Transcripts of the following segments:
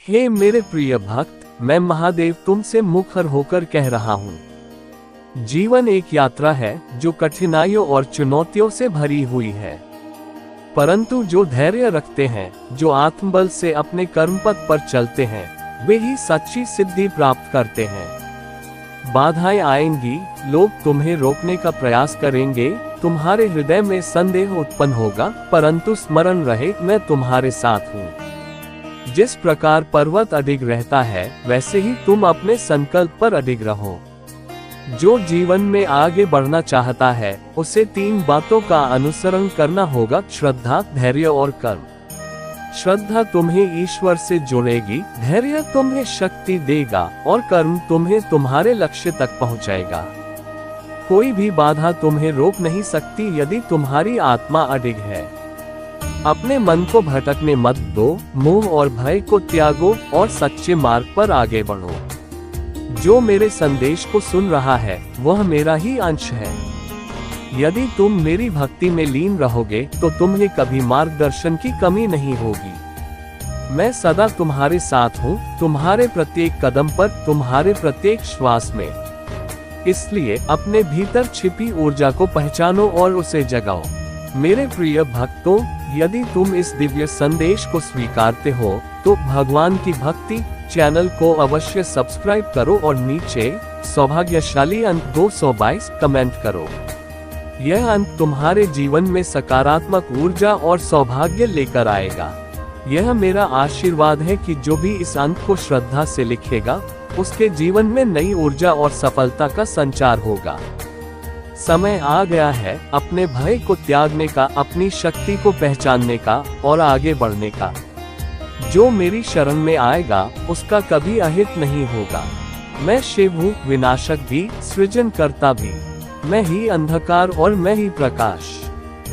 हे मेरे प्रिय भक्त, मैं महादेव तुमसे मुखर होकर कह रहा हूँ। जीवन एक यात्रा है जो कठिनाइयों और चुनौतियों से भरी हुई है, परंतु जो धैर्य रखते हैं, जो आत्मबल से अपने कर्मपथ पर चलते हैं, वे ही सच्ची सिद्धि प्राप्त करते हैं। बाधाएं आएंगी, लोग तुम्हें रोकने का प्रयास करेंगे, तुम्हारे हृदय में संदेह उत्पन्न होगा, परंतु स्मरण रहे मैं तुम्हारे साथ हूँ। जिस प्रकार पर्वत अडिग रहता है, वैसे ही तुम अपने संकल्प पर अडिग रहो। जो जीवन में आगे बढ़ना चाहता है, उसे 3 बातों का अनुसरण करना होगा: श्रद्धा, धैर्य और कर्म। श्रद्धा तुम्हें ईश्वर से जोड़ेगी, धैर्य तुम्हें शक्ति देगा और कर्म तुम्हें तुम्हारे लक्ष्य तक पहुंचाएगा। कोई भी बाधा तुम्हें रोक नहीं सकती यदि तुम्हारी आत्मा अडिग है। अपने मन को भटकने मत दो, मोह और भय को त्यागो और सच्चे मार्ग पर आगे बढ़ो। जो मेरे संदेश को सुन रहा है, वह मेरा ही अंश है। यदि तुम मेरी भक्ति में लीन रहोगे तो तुम्हें कभी मार्गदर्शन की कमी नहीं होगी। मैं सदा तुम्हारे साथ हूँ, तुम्हारे प्रत्येक कदम पर, तुम्हारे प्रत्येक श्वास में। इसलिए अपने भीतर छिपी ऊर्जा को पहचानो और उसे जगाओ। मेरे प्रिय भक्तों, यदि तुम इस दिव्य संदेश को स्वीकारते हो तो भगवान की भक्ति चैनल को अवश्य सब्सक्राइब करो और नीचे सौभाग्यशाली अंक 222 कमेंट करो। यह अंक तुम्हारे जीवन में सकारात्मक ऊर्जा और सौभाग्य लेकर आएगा। यह मेरा आशीर्वाद है कि जो भी इस अंक को श्रद्धा से लिखेगा, उसके जीवन में नई ऊर्जा और सफलता का संचार होगा। समय आ गया है अपने भय को त्यागने का, अपनी शक्ति को पहचानने का और आगे बढ़ने का। जो मेरी शरण में आएगा, उसका कभी अहित नहीं होगा। मैं शिव हूँ, विनाशक भी, सृजनकर्ता भी। मैं ही अंधकार और मैं ही प्रकाश।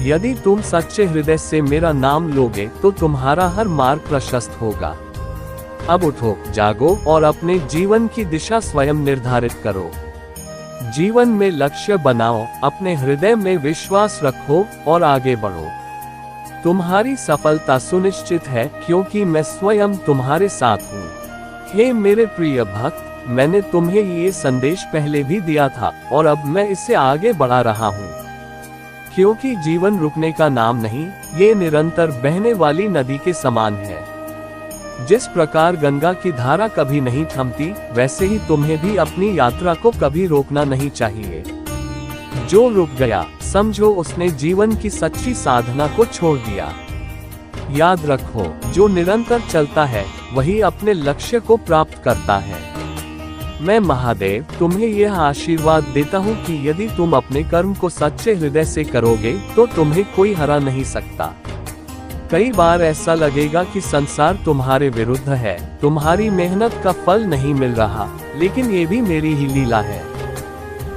यदि तुम सच्चे हृदय से मेरा नाम लोगे तो तुम्हारा हर मार्ग प्रशस्त होगा। अब उठो, जागो और अपने जीवन की दिशा स्वयं निर्धारित करो। जीवन में लक्ष्य बनाओ, अपने हृदय में विश्वास रखो और आगे बढ़ो। तुम्हारी सफलता सुनिश्चित है क्योंकि मैं स्वयं तुम्हारे साथ हूँ। हे मेरे प्रिय भक्त, मैंने तुम्हें ये संदेश पहले भी दिया था और अब मैं इसे आगे बढ़ा रहा हूँ। क्योंकि जीवन रुकने का नाम नहीं, ये निरंतर बहने वाली नदी के समान है। जिस प्रकार गंगा की धारा कभी नहीं थमती, वैसे ही तुम्हें भी अपनी यात्रा को कभी रोकना नहीं चाहिए। जो रुक गया, समझो उसने जीवन की सच्ची साधना को छोड़ दिया। याद रखो, जो निरंतर चलता है वही अपने लक्ष्य को प्राप्त करता है। मैं महादेव तुम्हें यह आशीर्वाद देता हूँ कि यदि तुम अपने कर्म को सच्चे हृदय से करोगे तो तुम्हें कोई हरा नहीं सकता। कई बार ऐसा लगेगा कि संसार तुम्हारे विरुद्ध है, तुम्हारी मेहनत का फल नहीं मिल रहा, लेकिन ये भी मेरी ही लीला है।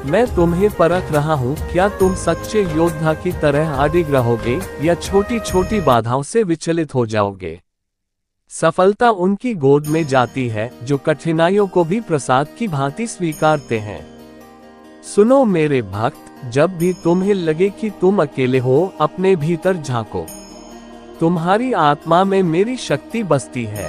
मैं तुम्हें परख रहा हूँ, क्या तुम सच्चे योद्धा की तरह अडिग रहोगे या छोटी छोटी बाधाओं से विचलित हो जाओगे। सफलता उनकी गोद में जाती है जो कठिनाइयों को भी प्रसाद की भांति स्वीकारते हैं। सुनो मेरे भक्त, जब भी तुम्हें लगे कि तुम अकेले हो, अपने भीतर झांको। तुम्हारी आत्मा में मेरी शक्ति बसती है,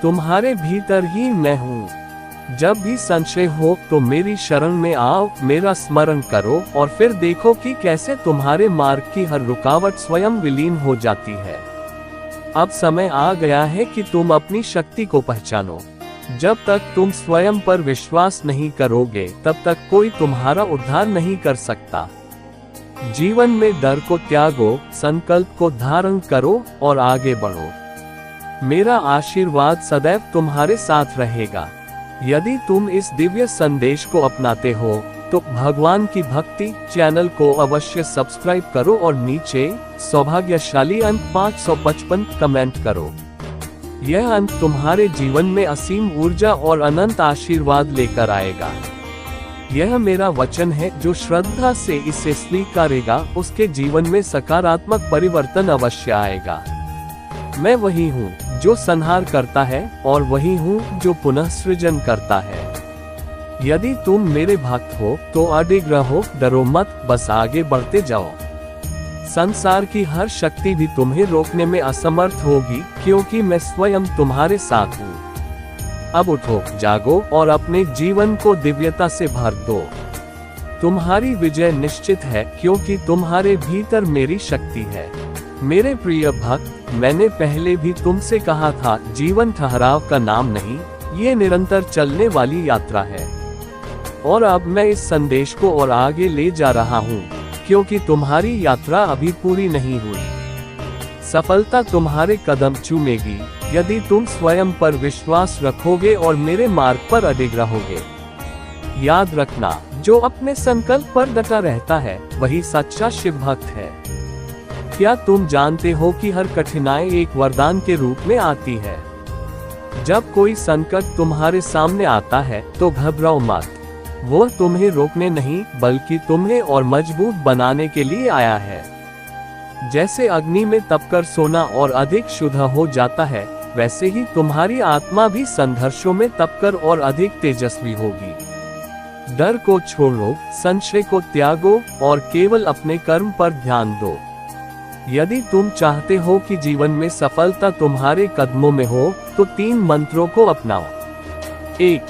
तुम्हारे भीतर ही मैं हूँ। जब भी संशय हो तो मेरी शरण में आओ, मेरा स्मरण करो और फिर देखो कि कैसे तुम्हारे मार्ग की हर रुकावट स्वयं विलीन हो जाती है। अब समय आ गया है कि तुम अपनी शक्ति को पहचानो। जब तक तुम स्वयं पर विश्वास नहीं करोगे, तब तक कोई तुम्हारा उद्धार नहीं कर सकता। जीवन में डर को त्यागो, संकल्प को धारण करो और आगे बढ़ो। मेरा आशीर्वाद सदैव तुम्हारे साथ रहेगा। यदि तुम इस दिव्य संदेश को अपनाते हो तो भगवान की भक्ति चैनल को अवश्य सब्सक्राइब करो और नीचे सौभाग्यशाली अंक 555 कमेंट करो। यह अंक तुम्हारे जीवन में असीम ऊर्जा और अनंत आशीर्वाद लेकर आएगा। यह मेरा वचन है, जो श्रद्धा से इसे स्वीकारेगा उसके जीवन में सकारात्मक परिवर्तन अवश्य आएगा। मैं वही हूँ जो संहार करता है और वही हूँ जो पुनः सृजन करता है। यदि तुम मेरे भक्त हो तो अडिग रहो, डरो मत, बस आगे बढ़ते जाओ। संसार की हर शक्ति भी तुम्हें रोकने में असमर्थ होगी, क्योंकि मैं स्वयं तुम्हारे साथ हूँ। अब उठो, जागो और अपने जीवन को दिव्यता से भर दो। तुम्हारी विजय निश्चित है, क्योंकि तुम्हारे भीतर मेरी शक्ति है। मेरे प्रिय भक्त, मैंने पहले भी तुमसे कहा था, जीवन ठहराव का नाम नहीं, ये निरंतर चलने वाली यात्रा है। और अब मैं इस संदेश को और आगे ले जा रहा हूँ, क्योंकि तुम्हारी यात्रा अभी पूरी नहीं हुई। सफलता तुम्हारे कदम चूमेगी, यदि तुम स्वयं पर विश्वास रखोगे और मेरे मार्ग पर अडिग रहोगे। याद रखना, जो अपने संकल्प पर डटा रहता है, वही सच्चा शिव भक्त है। क्या तुम जानते हो कि हर कठिनाई एक वरदान के रूप में आती है? जब कोई संकट तुम्हारे सामने आता है, तो घबराओ मत। वो तुम्हें रोकने नहीं, बल्कि तुम्हें और मजबूत बनाने के लिए आया है। जैसे अग्नि में तपकर सोना और अधिक शुद्ध हो जाता है, वैसे ही तुम्हारी आत्मा भी संघर्षों में तपकर और अधिक तेजस्वी होगी। डर को छोड़ो, संशय को त्यागो और केवल अपने कर्म पर ध्यान दो। यदि तुम चाहते हो कि जीवन में सफलता तुम्हारे कदमों में हो, तो 3 मंत्रों को अपनाओ। 1.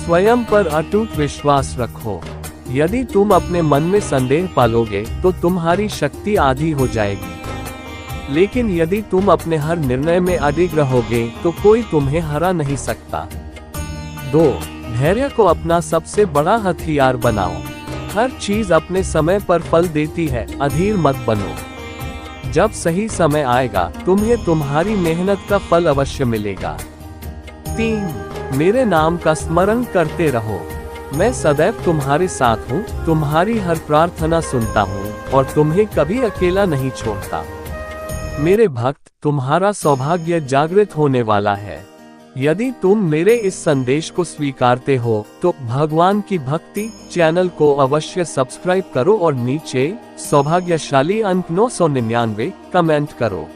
स्वयं पर अटूट विश्वास रखो। यदि तुम अपने मन में संदेह पालोगे, तो तुम्हारी शक्ति आधी हो जाएगी। लेकिन यदि तुम अपने हर निर्णय में अडिग रहोगे, तो कोई तुम्हें हरा नहीं सकता। 2. धैर्य को अपना सबसे बड़ा हथियार बनाओ। हर चीज अपने समय पर फल देती है, अधीर मत बनो। जब सही समय आएगा, तुम्हें तुम्हारी मेहनत का फल अवश्य मिलेगा। 3. मेरे नाम का स्मरण करते रहो। मैं सदैव तुम्हारे साथ हूँ, तुम्हारी हर प्रार्थना सुनता हूँ और तुम्हें कभी अकेला नहीं छोड़ता। मेरे भक्त, तुम्हारा सौभाग्य जागृत होने वाला है। यदि तुम मेरे इस संदेश को स्वीकारते हो, तो भगवान की भक्ति चैनल को अवश्य सब्सक्राइब करो और नीचे सौभाग्यशाली अंक 999 कमेंट करो।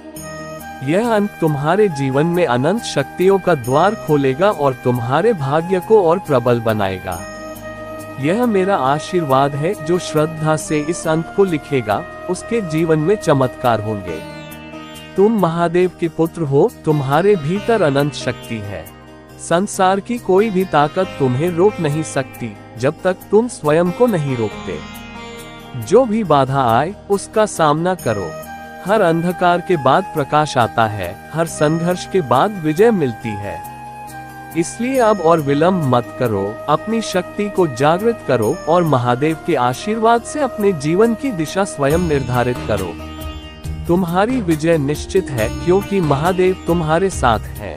यह अंक तुम्हारे जीवन में अनंत शक्तियों का द्वार खोलेगा और तुम्हारे भाग्य को और प्रबल बनाएगा। यह मेरा आशीर्वाद है, जो श्रद्धा से इस अंक को लिखेगा, उसके जीवन में चमत्कार होंगे। तुम महादेव के पुत्र हो, तुम्हारे भीतर अनंत शक्ति है। संसार की कोई भी ताकत तुम्हें रोक नहीं सकती, जब तक तुम स्वयं को नहीं रोकते। जो भी बाधा आए, उसका सामना करो। हर अंधकार के बाद प्रकाश आता है, हर संघर्ष के बाद विजय मिलती है। इसलिए अब और विलंब मत करो, अपनी शक्ति को जागृत करो और महादेव के आशीर्वाद से अपने जीवन की दिशा स्वयं निर्धारित करो। तुम्हारी विजय निश्चित है, क्योंकि महादेव तुम्हारे साथ है।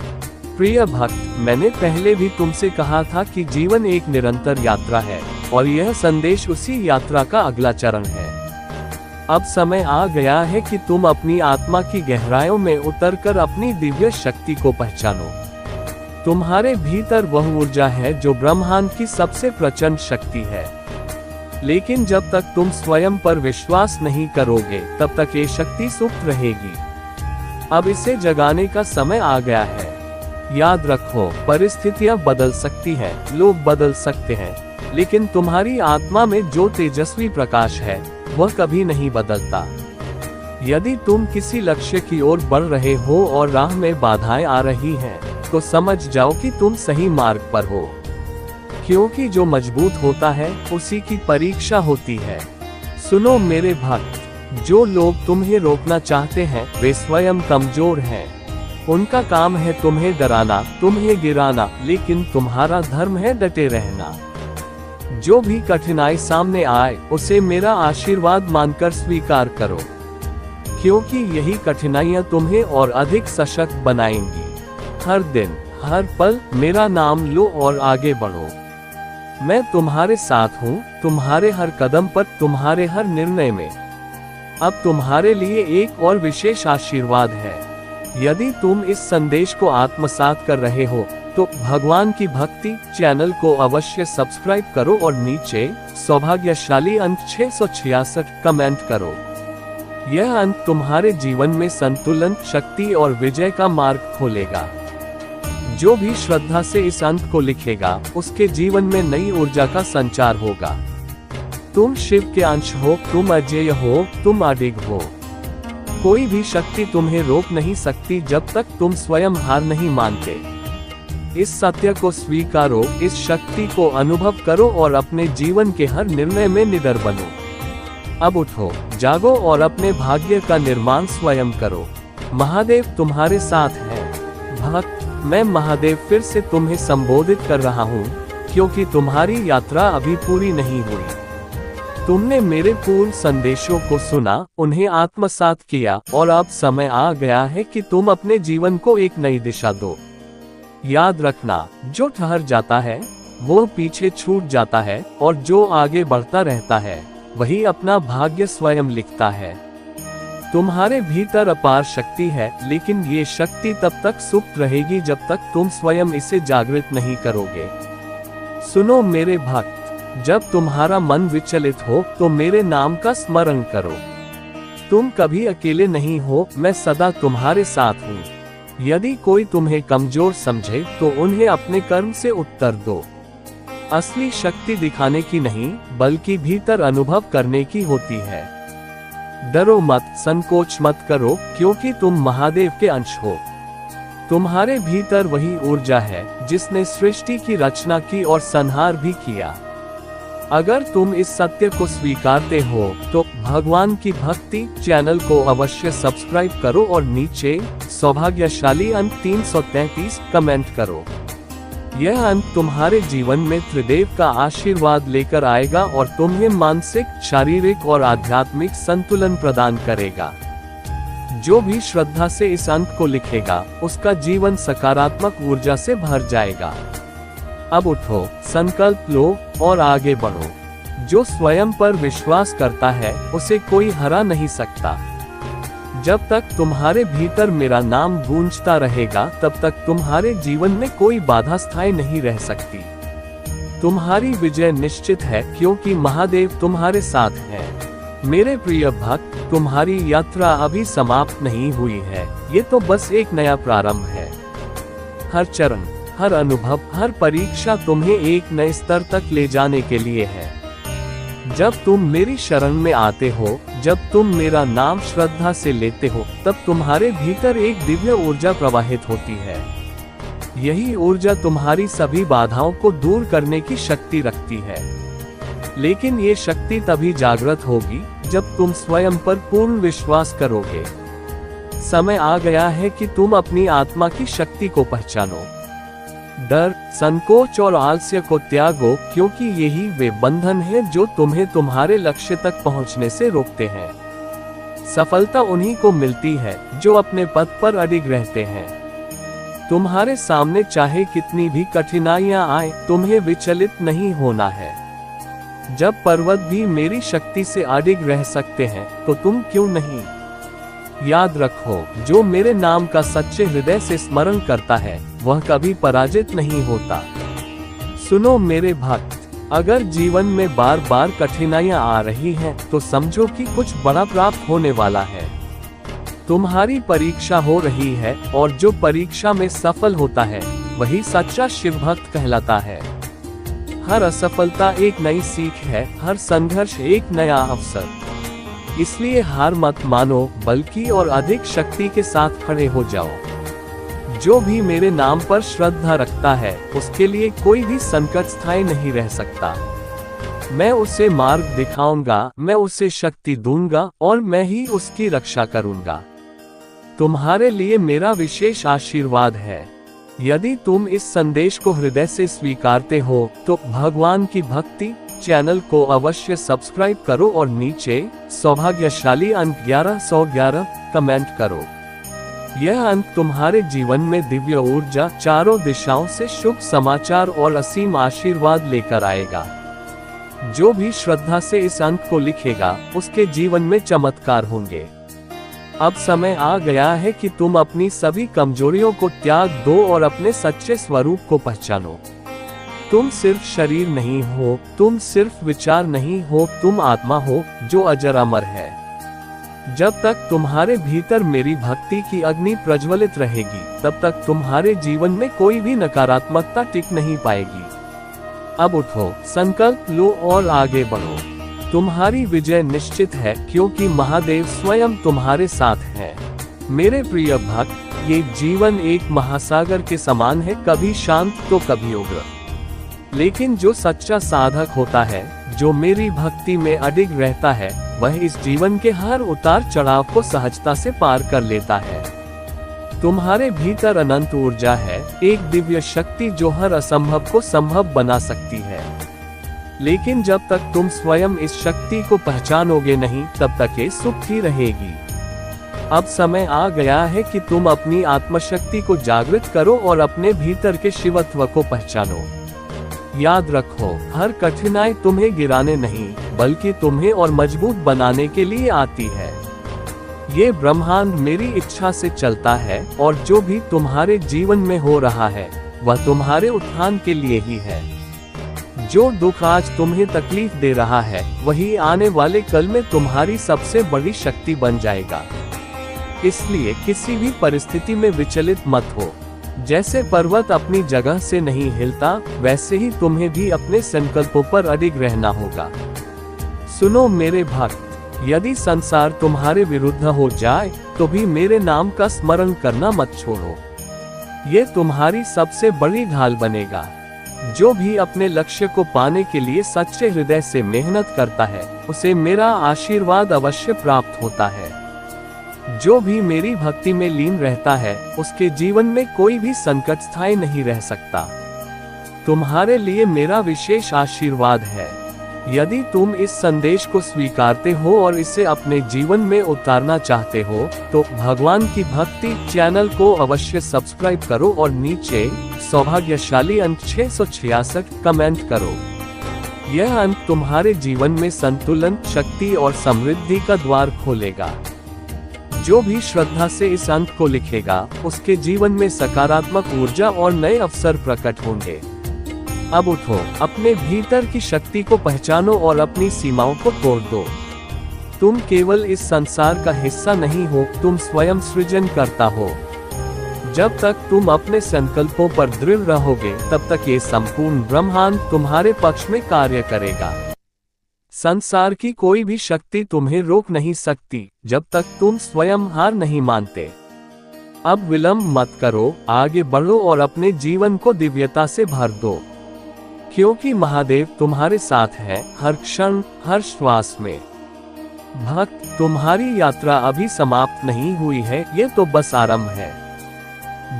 प्रिय भक्त, मैंने पहले भी तुमसे कहा था कि जीवन एक निरंतर यात्रा है और यह संदेश उसी यात्रा का अगला चरण है। अब समय आ गया है कि तुम अपनी आत्मा की गहराइयों में उतरकर अपनी दिव्य शक्ति को पहचानो। तुम्हारे भीतर वह ऊर्जा है जो ब्रह्मांड की सबसे प्रचंड शक्ति है। लेकिन जब तक तुम स्वयं पर विश्वास नहीं करोगे, तब तक ये शक्ति सुप्त रहेगी। अब इसे जगाने का समय आ गया है। याद रखो, परिस्थितियां बदल सकती हैं, लोग बदल सकते हैं, लेकिन तुम्हारी आत्मा में जो तेजस्वी प्रकाश है, वह कभी नहीं बदलता। यदि तुम किसी लक्ष्य की ओर बढ़ रहे हो और राह में बाधाएं आ रही हैं, तो समझ जाओ कि तुम सही मार्ग पर हो। क्योंकि जो मजबूत होता है, उसी की परीक्षा होती है। सुनो मेरे भक्त, जो लोग तुम्हें रोकना चाहते हैं, वे स्वयं कमजोर हैं। उनका काम है तुम्हें डराना, तुम्हें गिराना, लेकिन तुम्हारा धर्म है डटे रहना। जो भी कठिनाई सामने आए, उसे मेरा आशीर्वाद मानकर स्वीकार करो, क्योंकि यही कठिनाइयां तुम्हें और अधिक सशक्त बनाएंगी। हर दिन, हर पल मेरा नाम लो और आगे बढ़ो। मैं तुम्हारे साथ हूँ, तुम्हारे हर कदम पर, तुम्हारे हर निर्णय में। अब तुम्हारे लिए एक और विशेष आशीर्वाद है। यदि तुम इस संदेश को आत्मसात कर रहे हो, तो भगवान की भक्ति चैनल को अवश्य सब्सक्राइब करो और नीचे सौभाग्यशाली अंक 666 कमेंट करो। यह अंक तुम्हारे जीवन में संतुलन, शक्ति और विजय का मार्ग खोलेगा। जो भी श्रद्धा से इस अंक को लिखेगा, उसके जीवन में नई ऊर्जा का संचार होगा। तुम शिव के अंश हो, तुम अजेय हो, तुम अडिग हो। कोई भी शक्ति तुम्हें रोक नहीं सकती, जब तक तुम स्वयं हार नहीं मानते। इस सत्य को स्वीकारो, इस शक्ति को अनुभव करो और अपने जीवन के हर निर्णय में निडर बनो। अब उठो, जागो और अपने भाग्य का निर्माण स्वयं करो। महादेव तुम्हारे साथ है। भक्त, मैं महादेव फिर से तुम्हें संबोधित कर रहा हूँ, क्योंकि तुम्हारी यात्रा अभी पूरी नहीं हुई। तुमने मेरे पूर्ण संदेशों को सुना, उन्हें आत्मसात किया और अब समय आ गया है कि तुम अपने जीवन को एक नई दिशा दो। याद रखना, जो ठहर जाता है वो पीछे छूट जाता है, और जो आगे बढ़ता रहता है वही अपना भाग्य स्वयं लिखता है। तुम्हारे भीतर अपार शक्ति है, लेकिन ये शक्ति तब तक सुप्त रहेगी जब तक तुम स्वयं इसे जागृत नहीं करोगे। सुनो मेरे भक्त, जब तुम्हारा मन विचलित हो तो मेरे नाम का स्मरण करो। तुम कभी अकेले नहीं हो, मैं सदा तुम्हारे साथ हूँ। यदि कोई तुम्हें कमजोर समझे तो उन्हें अपने कर्म से उत्तर दो। असली शक्ति दिखाने की नहीं, बल्कि भीतर अनुभव करने की होती है। डरो मत, संकोच मत करो, क्योंकि तुम महादेव के अंश हो। तुम्हारे भीतर वही ऊर्जा है जिसने सृष्टि की रचना की और संहार भी किया। अगर तुम इस सत्य को स्वीकारते हो तो भगवान की भक्ति चैनल को अवश्य सब्सक्राइब करो और नीचे सौभाग्यशाली अंक 333 कमेंट करो। यह अंक तुम्हारे जीवन में त्रिदेव का आशीर्वाद लेकर आएगा और तुम्हें मानसिक, शारीरिक और आध्यात्मिक संतुलन प्रदान करेगा। जो भी श्रद्धा से इस अंक को लिखेगा, उसका जीवन सकारात्मक ऊर्जा से भर जाएगा। अब उठो, संकल्प लो और आगे बढ़ो। जो स्वयं पर विश्वास करता है उसे कोई हरा नहीं सकता। जब तक तुम्हारे भीतर मेरा नाम गूंजता रहेगा, तब तक तुम्हारे जीवन में कोई बाधा स्थायी नहीं रह सकती। तुम्हारी विजय निश्चित है, क्योंकि महादेव तुम्हारे साथ है। मेरे प्रिय भक्त, तुम्हारी यात्रा अभी समाप्त नहीं हुई है, ये तो बस एक नया प्रारंभ है। हर चरण, हर अनुभव, हर परीक्षा तुम्हें एक नए स्तर तक ले जाने के लिए है। जब तुम मेरी शरण में आते हो, जब तुम मेरा नाम श्रद्धा से लेते हो, तब तुम्हारे भीतर एक दिव्य ऊर्जा प्रवाहित होती है। यही ऊर्जा तुम्हारी सभी बाधाओं को दूर करने की शक्ति रखती है। लेकिन ये शक्ति तभी जागृत होगी जब तुम स्वयं पर पूर्ण विश्वास करोगे। समय आ गया है कि तुम अपनी आत्मा की शक्ति को पहचानो। डर, संकोच और आलस्य को त्यागो, क्योंकि यही वे बंधन हैं जो तुम्हें तुम्हारे लक्ष्य तक पहुंचने से रोकते हैं। सफलता उन्हीं को मिलती है जो अपने पथ पर अडिग रहते हैं। तुम्हारे सामने चाहे कितनी भी कठिनाइयां आए, तुम्हें विचलित नहीं होना है। जब पर्वत भी मेरी शक्ति से अडिग रह सकते हैं, तो तुम क्यों नहीं? याद रखो, जो मेरे नाम का सच्चे हृदय से स्मरण करता है वह कभी पराजित नहीं होता। सुनो मेरे भक्त, अगर जीवन में बार बार कठिनाइयां आ रही हैं, तो समझो कि कुछ बड़ा प्राप्त होने वाला है। तुम्हारी परीक्षा हो रही है, और जो परीक्षा में सफल होता है वही सच्चा शिव भक्त कहलाता है। हर असफलता एक नई सीख है, हर संघर्ष एक नया अवसर। इसलिए हार मत मानो, बल्कि और अधिक शक्ति के साथ खड़े हो जाओ। जो भी मेरे नाम पर श्रद्धा रखता है, उसके लिए कोई भी संकट स्थायी नहीं रह सकता। मैं उसे मार्ग दिखाऊंगा, मैं उसे शक्ति दूंगा और मैं ही उसकी रक्षा करूंगा। तुम्हारे लिए मेरा विशेष आशीर्वाद है। यदि तुम इस संदेश को हृदय से स्वीकारते हो, तो भगवान की भक्ति चैनल को अवश्य सब्सक्राइब करो और नीचे सौभाग्यशाली अंक 1111 कमेंट करो। यह अंक तुम्हारे जीवन में दिव्य ऊर्जा, चारों दिशाओं से शुभ समाचार और असीम आशीर्वाद लेकर आएगा। जो भी श्रद्धा से इस अंक को लिखेगा, उसके जीवन में चमत्कार होंगे। अब समय आ गया है कि तुम अपनी सभी कमजोरियों को त्याग दो और अपने सच्चे स्वरूप को पहचानो। तुम सिर्फ शरीर नहीं हो, तुम सिर्फ विचार नहीं हो, तुम आत्मा हो जो अजर अमर है। जब तक तुम्हारे भीतर मेरी भक्ति की अग्नि प्रज्वलित रहेगी, तब तक तुम्हारे जीवन में कोई भी नकारात्मकता टिक नहीं पाएगी। अब उठो, संकल्प लो और आगे बढ़ो। तुम्हारी विजय निश्चित है, क्योंकि महादेव स्वयं तुम्हारे साथ है। मेरे प्रिय भक्त, ये जीवन एक महासागर के समान है, कभी शांत तो कभी उग्र। लेकिन जो सच्चा साधक होता है, जो मेरी भक्ति में अडिग रहता है, वह इस जीवन के हर उतार चढ़ाव को सहजता से पार कर लेता है। तुम्हारे भीतर अनंत ऊर्जा है, एक दिव्य शक्ति जो हर असंभव को संभव बना सकती है। लेकिन जब तक तुम स्वयं इस शक्ति को पहचानोगे नहीं, तब तक ये सुप्त रहेगी। अब समय आ गया है कि तुम अपनी आत्मशक्ति को जागृत करो और अपने भीतर के शिवत्व को पहचानो। याद रखो, हर कठिनाई तुम्हें गिराने नहीं, बल्कि तुम्हें और मजबूत बनाने के लिए आती है। ये ब्रह्मांड मेरी इच्छा से चलता है, और जो भी तुम्हारे जीवन में हो रहा है, वह तुम्हारे उत्थान के लिए ही है। जो दुख आज तुम्हें तकलीफ दे रहा है, वही आने वाले कल में तुम्हारी सबसे बड़ी शक्ति बन जाएगा। इसलिए किसी भी परिस्थिति में विचलित मत हो। जैसे पर्वत अपनी जगह से नहीं हिलता, वैसे ही तुम्हें भी अपने संकल्पों पर अडिग रहना होगा। सुनो मेरे भक्त, यदि संसार तुम्हारे विरुद्ध हो जाए, तो भी मेरे नाम का स्मरण करना मत छोड़ो। ये तुम्हारी सबसे बड़ी ढाल बनेगा। जो भी अपने लक्ष्य को पाने के लिए सच्चे हृदय से मेहनत करता है, उसे मेरा आशीर्वाद अवश्य प्राप्त होता है। जो भी मेरी भक्ति में लीन रहता है, उसके जीवन में कोई भी संकट स्थायी नहीं रह सकता। तुम्हारे लिए मेरा विशेष आशीर्वाद है। यदि तुम इस संदेश को स्वीकारते हो और इसे अपने जीवन में उतारना चाहते हो, तो भगवान की भक्ति चैनल को अवश्य सब्सक्राइब करो और नीचे सौभाग्यशाली अंक 666 कमेंट करो। यह अंक तुम्हारे जीवन में संतुलन, शक्ति और समृद्धि का द्वार खोलेगा। जो भी श्रद्धा से इस अंक को लिखेगा, उसके जीवन में सकारात्मक ऊर्जा और नए अवसर प्रकट होंगे। अब उठो, अपने भीतर की शक्ति को पहचानो और अपनी सीमाओं को तोड़ दो। तुम केवल इस संसार का हिस्सा नहीं हो, तुम स्वयं सृजन करता हो। जब तक तुम अपने संकल्पों पर दृढ़ रहोगे, तब तक ये संपूर्ण ब्रह्मांड तुम्हारे पक्ष में कार्य करेगा। संसार की कोई भी शक्ति तुम्हें रोक नहीं सकती, जब तक तुम स्वयं हार नहीं मानते। अब विलंब मत करो, आगे बढ़ो और अपने जीवन को दिव्यता से भर दो, क्योंकि महादेव तुम्हारे साथ है, हर क्षण, हर श्वास में। भक्त, तुम्हारी यात्रा अभी समाप्त नहीं हुई है, ये तो बस आरंभ है।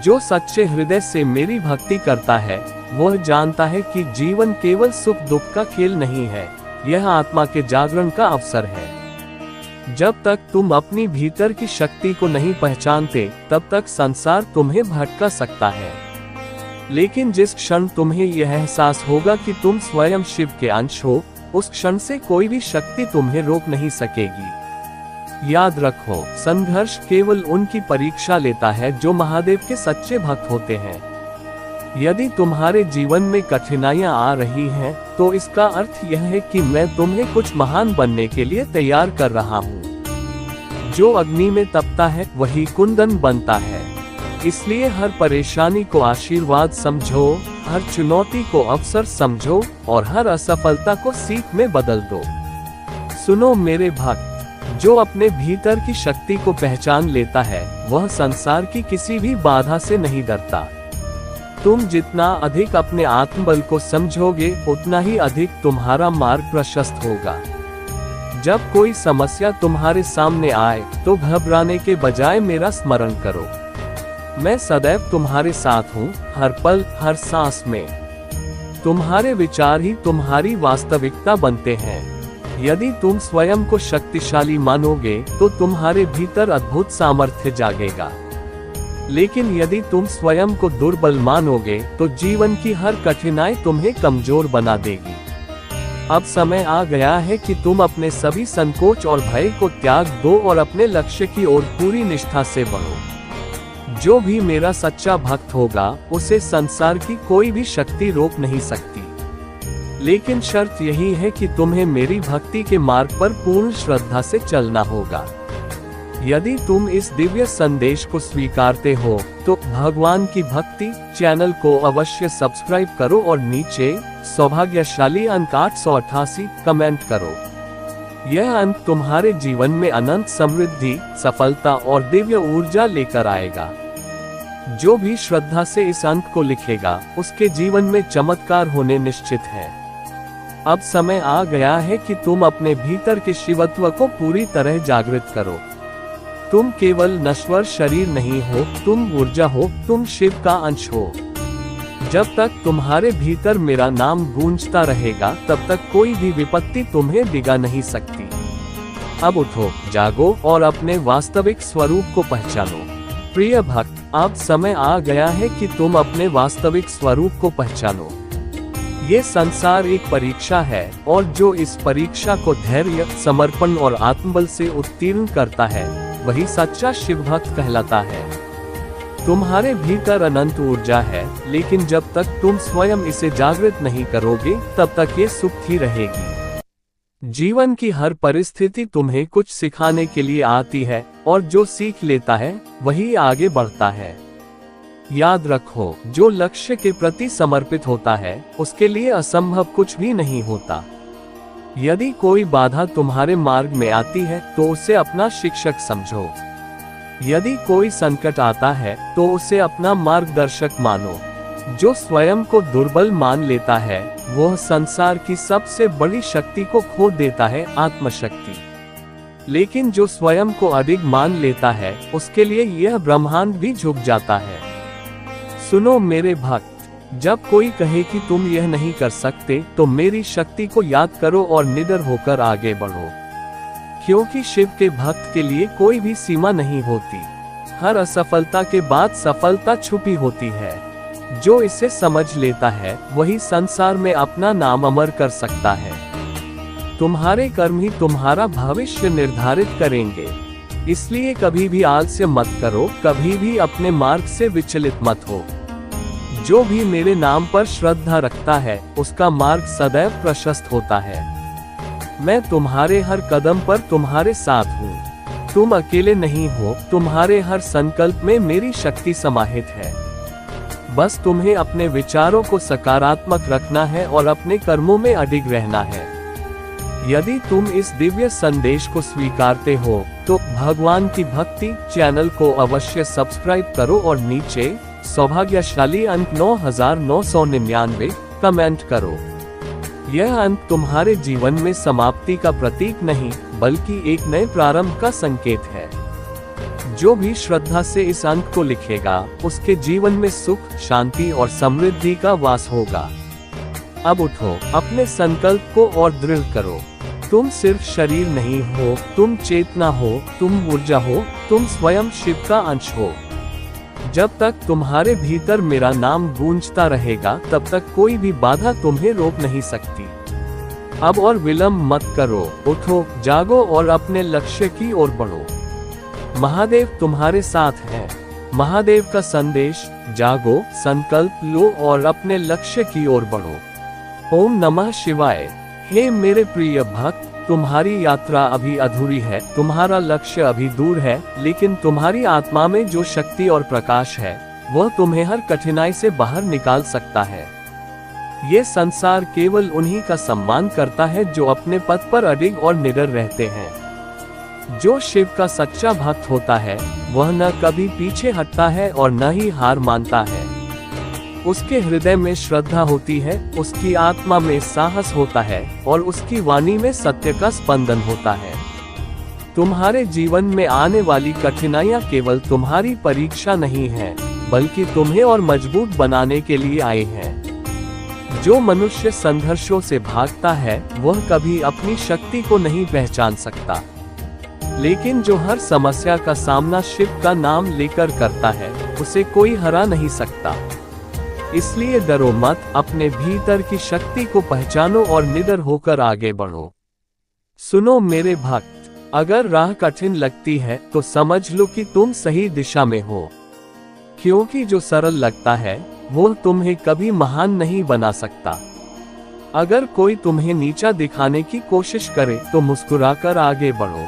जो सच्चे हृदय से मेरी भक्ति करता है, वह जानता है कि जीवन केवल सुख दुख का खेल नहीं है, यह आत्मा के जागरण का अवसर है। जब तक तुम अपनी भीतर की शक्ति को नहीं पहचानते, तब तक संसार तुम्हें भटका सकता है। लेकिन जिस क्षण तुम्हें यह एहसास होगा कि तुम स्वयं शिव के अंश हो, उस क्षण से कोई भी शक्ति तुम्हें रोक नहीं सकेगी। याद रखो, संघर्ष केवल उनकी परीक्षा लेता है जो महादेव के सच्चे भक्त होते हैं। यदि तुम्हारे जीवन में कठिनाइयां आ रही हैं, तो इसका अर्थ यह है कि मैं तुम्हें कुछ महान बनने के लिए तैयार कर रहा हूँ। जो अग्नि में तपता है, वही कुंदन बनता है। इसलिए हर परेशानी को आशीर्वाद समझो, हर चुनौती को अवसर समझो और हर असफलता को सीख में बदल दो। सुनो मेरे भक्त, जो अपने भीतर की शक्ति को पहचान लेता है, वह संसार की किसी भी बाधा से नहीं डरता। तुम जितना अधिक अपने आत्मबल को समझोगे, उतना ही अधिक तुम्हारा मार्ग प्रशस्त होगा। जब कोई समस्या तुम्हारे सामने आए, तो घबराने के बजाय मेरा स्मरण करो। मैं सदैव तुम्हारे साथ हूँ, हर पल, हर सांस में। तुम्हारे विचार ही तुम्हारी वास्तविकता बनते हैं। यदि तुम स्वयं को शक्तिशाली मानोगे, तो तुम्हारे भीतर अद्भुत सामर्थ्य जागेगा। लेकिन यदि तुम स्वयं को दुर्बल मानोगे, तो जीवन की हर कठिनाई तुम्हें कमजोर बना देगी। अब समय आ गया है कि तुम अपने सभी संकोच और भय को त्याग दो और अपने लक्ष्य की ओर पूरी निष्ठा से बढ़ो। जो भी मेरा सच्चा भक्त होगा, उसे संसार की कोई भी शक्ति रोक नहीं सकती। लेकिन शर्त यही है कि तुम्हें मेरी भक्ति के मार्ग पर पूर्ण श्रद्धा से चलना होगा। यदि तुम इस दिव्य संदेश को स्वीकारते हो, तो भगवान की भक्ति चैनल को अवश्य सब्सक्राइब करो और नीचे सौभाग्यशाली अंक 888 कमेंट करो। यह अंक तुम्हारे जीवन में अनंत समृद्धि, सफलता और दिव्य ऊर्जा लेकर आएगा। जो भी श्रद्धा से इस अंक को लिखेगा उसके जीवन में चमत्कार होने निश्चित है। अब समय आ गया है कि तुम अपने भीतर के शिवत्व को पूरी तरह जागृत करो। तुम केवल नश्वर शरीर नहीं हो, तुम ऊर्जा हो, तुम शिव का अंश हो। जब तक तुम्हारे भीतर मेरा नाम गूंजता रहेगा तब तक कोई भी विपत्ति तुम्हें डिगा नहीं सकती। अब उठो, जागो और अपने वास्तविक स्वरूप को पहचानो। प्रिय भक्त, अब समय आ गया है कि तुम अपने वास्तविक स्वरूप को पहचानो। ये संसार एक परीक्षा है और जो इस परीक्षा को धैर्य, समर्पण और आत्मबल से उत्तीर्ण करता है वही सच्चा शिव भक्त कहलाता है। तुम्हारे भीतर अनंत ऊर्जा है, लेकिन जब तक तुम स्वयं इसे जागृत नहीं करोगे तब तक ये सुप्त ही रहेगी। जीवन की हर परिस्थिति तुम्हें कुछ सिखाने के लिए आती है और जो सीख लेता है वही आगे बढ़ता है। याद रखो, जो लक्ष्य के प्रति समर्पित होता है उसके लिए असंभव कुछ भी नहीं होता। यदि कोई बाधा तुम्हारे मार्ग में आती है तो उसे अपना शिक्षक समझो। यदि कोई संकट आता है तो उसे अपना मार्गदर्शक मानो। जो स्वयं को दुर्बल मान लेता है वह संसार की सबसे बड़ी शक्ति को खो देता है, आत्मशक्ति। लेकिन जो स्वयं को अडिग मान लेता है उसके लिए यह ब्रह्मांड भी झुक जाता है। सुनो मेरे भक्त, जब कोई कहे कि तुम यह नहीं कर सकते तो मेरी शक्ति को याद करो और निडर होकर आगे बढ़ो। क्योंकि शिव के भक्त के लिए कोई भी सीमा नहीं होती। हर असफलता के बाद सफलता छुपी होती है। जो इसे समझ लेता है वही संसार में अपना नाम अमर कर सकता है। तुम्हारे कर्म ही तुम्हारा भविष्य निर्धारित करेंगे। इसलिए कभी भी आलस्य मत करो, कभी भी अपने मार्ग से विचलित मत हो। जो भी मेरे नाम पर श्रद्धा रखता है उसका मार्ग सदैव प्रशस्त होता है। मैं तुम्हारे हर कदम पर तुम्हारे साथ हूँ। तुम अकेले नहीं हो, तुम्हारे हर संकल्प में मेरी शक्ति समाहित है। बस तुम्हें अपने विचारों को सकारात्मक रखना है और अपने कर्मों में अडिग रहना है। यदि तुम इस दिव्य संदेश को स्वीकारते हो तो भगवान की भक्ति चैनल को अवश्य सब्सक्राइब करो और नीचे सौभाग्यशाली अंक 9999 कमेंट करो। यह अंक तुम्हारे जीवन में समाप्ति का प्रतीक नहीं बल्कि एक नए प्रारंभ का संकेत है। जो भी श्रद्धा से इस अंक को लिखेगा उसके जीवन में सुख, शांति और समृद्धि का वास होगा। अब उठो, अपने संकल्प को और दृढ़ करो। तुम सिर्फ शरीर नहीं हो, तुम चेतना हो, तुम ऊर्जा हो, तुम स्वयं शिव का अंश हो। जब तक तुम्हारे भीतर मेरा नाम गूंजता रहेगा तब तक कोई भी बाधा तुम्हें रोक नहीं सकती। अब और विलंब मत करो, उठो, जागो और अपने लक्ष्य की ओर बढ़ो। महादेव तुम्हारे साथ है। महादेव का संदेश, जागो, संकल्प लो और अपने लक्ष्य की ओर बढ़ो। ओम नमः शिवाय। हे मेरे प्रिय भक्त, तुम्हारी यात्रा अभी अधूरी है, तुम्हारा लक्ष्य अभी दूर है, लेकिन तुम्हारी आत्मा में जो शक्ति और प्रकाश है वह तुम्हें हर कठिनाई से बाहर निकाल सकता है। ये संसार केवल उन्हीं का सम्मान करता है जो अपने पथ पर अडिग और निडर रहते हैं। जो शिव का सच्चा भक्त होता है वह न कभी पीछे हटता है और न ही हार मानता है। उसके हृदय में श्रद्धा होती है, उसकी आत्मा में साहस होता है और उसकी वाणी में सत्य का स्पंदन होता है। तुम्हारे जीवन में आने वाली कठिनाइयां केवल तुम्हारी परीक्षा नहीं है, बल्कि तुम्हें और मजबूत बनाने के लिए आए हैं। जो मनुष्य संघर्षों से भागता है वह कभी अपनी शक्ति को नहीं पहचान सकता, लेकिन जो हर समस्या का सामना शिव का नाम लेकर करता है उसे कोई हरा नहीं सकता। इसलिए डरो मत, अपने भीतर की शक्ति को पहचानो और निडर होकर आगे बढ़ो। सुनो मेरे भक्त, अगर राह कठिन लगती है तो समझ लो कि तुम सही दिशा में हो, क्योंकि जो सरल लगता है वो तुम्हें कभी महान नहीं बना सकता। अगर कोई तुम्हें नीचा दिखाने की कोशिश करे तो मुस्कुराकर आगे बढ़ो,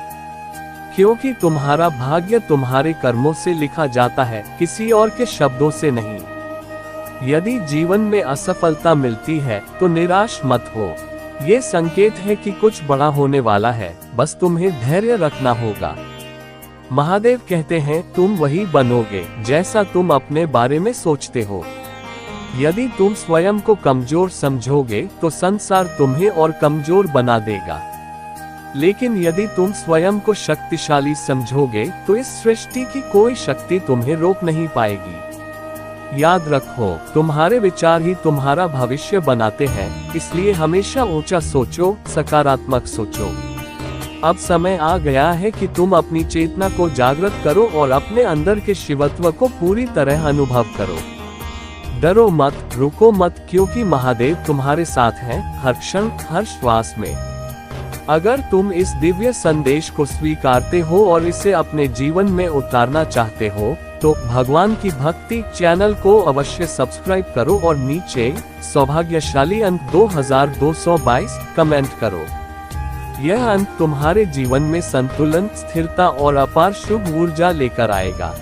क्योंकि तुम्हारा भाग्य तुम्हारे कर्मों से लिखा जाता है, किसी और के शब्दों से नहीं। यदि जीवन में असफलता मिलती है तो निराश मत हो, ये संकेत है कि कुछ बड़ा होने वाला है, बस तुम्हें धैर्य रखना होगा। महादेव कहते हैं, तुम वही बनोगे जैसा तुम अपने बारे में सोचते हो। यदि तुम स्वयं को कमजोर समझोगे तो संसार तुम्हें और कमजोर बना देगा, लेकिन यदि तुम स्वयं को शक्तिशाली समझोगे तो इस सृष्टि की कोई शक्ति तुम्हें रोक नहीं पाएगी। याद रखो, तुम्हारे विचार ही तुम्हारा भविष्य बनाते हैं, इसलिए हमेशा ऊंचा सोचो, सकारात्मक सोचो। अब समय आ गया है कि तुम अपनी चेतना को जागृत करो और अपने अंदर के शिवत्व को पूरी तरह अनुभव करो। डरो मत, रुको मत, क्योंकि महादेव तुम्हारे साथ हैं, हर क्षण, हर श्वास में। अगर तुम इस दिव्य संदेश को स्वीकारते हो और इसे अपने जीवन में उतारना चाहते हो, तो भगवान की भक्ति चैनल को अवश्य सब्सक्राइब करो और नीचे सौभाग्यशाली अंक 2222 कमेंट करो। यह अंक तुम्हारे जीवन में संतुलन, स्थिरता और अपार शुभ ऊर्जा लेकर आएगा।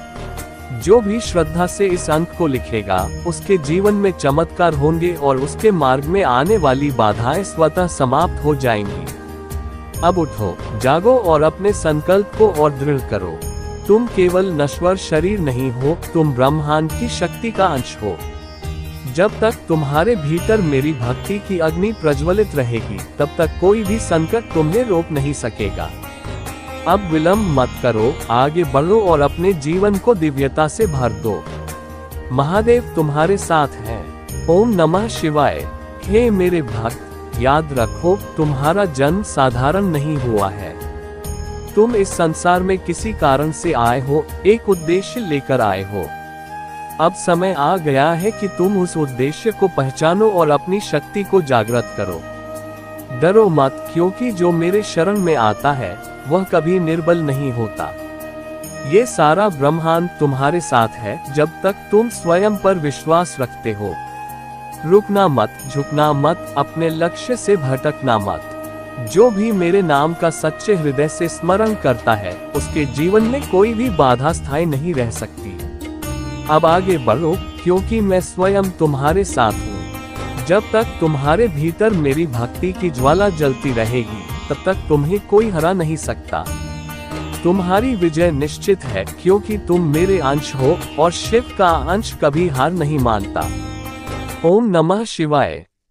जो भी श्रद्धा से इस अंक को लिखेगा, उसके जीवन में चमत्कार होंगे और उसके मार्ग में आने वाली बाधाएं स्वतः समाप्त हो जाएंगी। अब उठो, जागो और अपने संकल्प को और दृढ़ करो। तुम केवल नश्वर शरीर नहीं हो, तुम ब्रह्मांड की शक्ति का अंश हो। जब तक तुम्हारे भीतर मेरी भक्ति की अग्नि प्रज्वलित रहेगी, तब तक कोई भी संकट तुम्हें रोक नहीं सकेगा। अब विलंब मत करो, आगे बढ़ो और अपने जीवन को दिव्यता से भर दो। महादेव तुम्हारे साथ हैं। ओम नमः शिवाय। हे मेरे भक्त, याद रखो, तुम्हारा जन्म साधारण नहीं हुआ है। तुम इस संसार में किसी कारण से आए हो, एक उद्देश्य लेकर आए हो। अब समय आ गया है कि तुम उस उद्देश्य को पहचानो और अपनी शक्ति को जागृत करो। डरो मत, क्योंकि जो मेरे शरण में आता है वह कभी निर्बल नहीं होता। ये सारा ब्रह्मांड तुम्हारे साथ है जब तक तुम स्वयं पर विश्वास रखते हो। रुकना मत, झुकना मत, अपने लक्ष्य से भटकना मत। जो भी मेरे नाम का सच्चे हृदय से स्मरण करता है, उसके जीवन में कोई भी बाधा स्थायी नहीं रह सकती। अब आगे बढ़ो, क्योंकि मैं स्वयं तुम्हारे साथ हूँ। जब तक तुम्हारे भीतर मेरी भक्ति की ज्वाला जलती रहेगी, तब तक तुम्हें कोई हरा नहीं सकता। तुम्हारी विजय निश्चित है, क्योंकि तुम मेरे अंश हो और शिव का अंश कभी हार नहीं मानता। ओम नमः शिवाय।